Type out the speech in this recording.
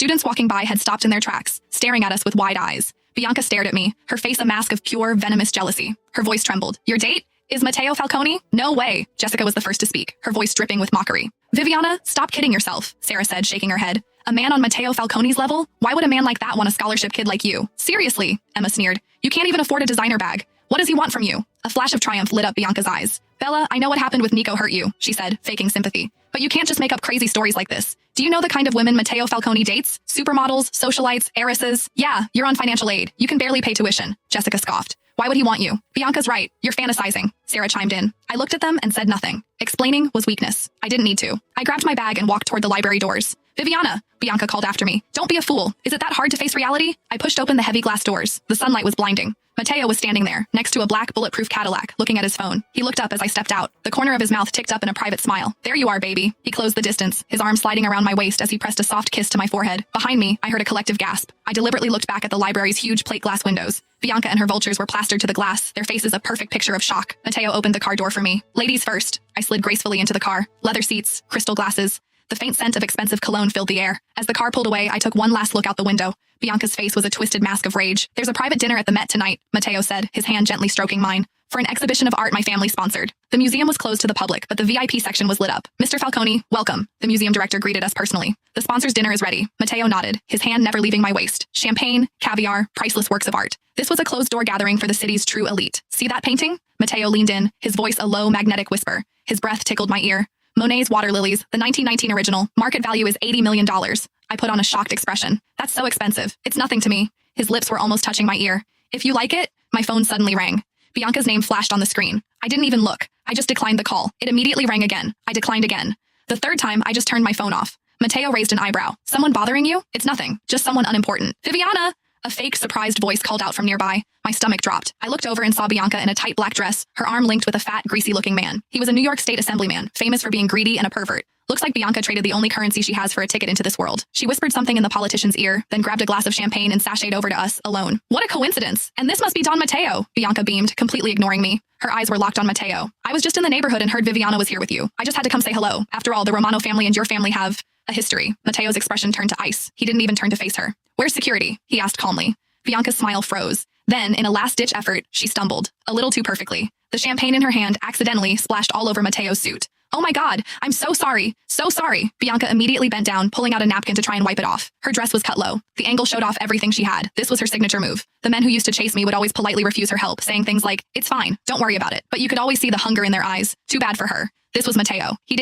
Students walking by had stopped in their tracks, staring at us with wide eyes. Bianca stared at me, her face a mask of pure, venomous jealousy. Her voice trembled. Your date? Is Matteo Falcone? No way. Jessica was the first to speak, her voice dripping with mockery. Viviana, stop kidding yourself, Sarah said, shaking her head. A man on Matteo Falcone's level? Why would a man like that want a scholarship kid like you? Seriously, Emma sneered. You can't even afford a designer bag. What does he want from you? A flash of triumph lit up Bianca's eyes. Bella, I know what happened with Nico hurt you, she said, faking sympathy. But you can't just make up crazy stories like this. Do you know the kind of women Matteo Falcone dates? Supermodels, socialites, heiresses? Yeah, you're on financial aid. You can barely pay tuition, Jessica scoffed. Why would he want you? Bianca's right. You're fantasizing, Sarah chimed in. I looked at them and said nothing. Explaining was weakness. I didn't need to. I grabbed my bag and walked toward the library doors. Viviana, Bianca called after me. Don't be a fool. Is it that hard to face reality? I pushed open the heavy glass doors. The sunlight was blinding. Matteo was standing there, next to a black bulletproof Cadillac, looking at his phone. He looked up as I stepped out. The corner of his mouth ticked up in a private smile. There you are, baby. He closed the distance, his arm sliding around my waist as he pressed a soft kiss to my forehead. Behind me, I heard a collective gasp. I deliberately looked back at the library's huge plate glass windows. Bianca and her vultures were plastered to the glass, their faces a perfect picture of shock. Matteo opened the car door for me. Ladies first. I slid gracefully into the car. Leather seats, crystal glasses. The faint scent of expensive cologne filled the air. As the car pulled away, I took one last look out the window. Bianca's face was a twisted mask of rage. There's a private dinner at the Met tonight, Matteo said, his hand gently stroking mine, for an exhibition of art my family sponsored. The museum was closed to the public, but the VIP section was lit up. Mr. Falcone, welcome. The museum director greeted us personally. The sponsor's dinner is ready. Matteo nodded, his hand never leaving my waist. Champagne, caviar, priceless works of art. This was a closed-door gathering for the city's true elite. See that painting? Matteo leaned in, his voice a low, magnetic whisper. His breath tickled my ear. Monet's Water Lilies, the 1919 original. Market value is $80 million. I put on a shocked expression. That's so expensive. It's nothing to me. His lips were almost touching my ear. If you like it, my phone suddenly rang. Bianca's name flashed on the screen. I didn't even look. I just declined the call. It immediately rang again. I declined again. The third time, I just turned my phone off. Matteo raised an eyebrow. Someone bothering you? It's nothing. Just someone unimportant. Viviana! A fake, surprised voice called out from nearby. My stomach dropped. I looked over and saw Bianca in a tight black dress, her arm linked with a fat, greasy-looking man. He was a New York State assemblyman, famous for being greedy and a pervert. Looks like Bianca traded the only currency she has for a ticket into this world. She whispered something in the politician's ear, then grabbed a glass of champagne and sashayed over to us, alone. What a coincidence! And this must be Don Matteo! Bianca beamed, completely ignoring me. Her eyes were locked on Matteo. I was just in the neighborhood and heard Viviana was here with you. I just had to come say hello. After all, the Romano family and your family have a history. Matteo's expression turned to ice. He didn't even turn to face her. Where's security? He asked calmly. Bianca's smile froze. Then, in a last-ditch effort, she stumbled, a little too perfectly. The champagne in her hand accidentally splashed all over Matteo's suit. Oh my God, I'm so sorry, so sorry. Bianca immediately bent down, pulling out a napkin to try and wipe it off. Her dress was cut low. The angle showed off everything she had. This was her signature move. The men who used to chase me would always politely refuse her help, saying things like, it's fine, don't worry about it. But you could always see the hunger in their eyes. Too bad for her. This was Matteo. He didn't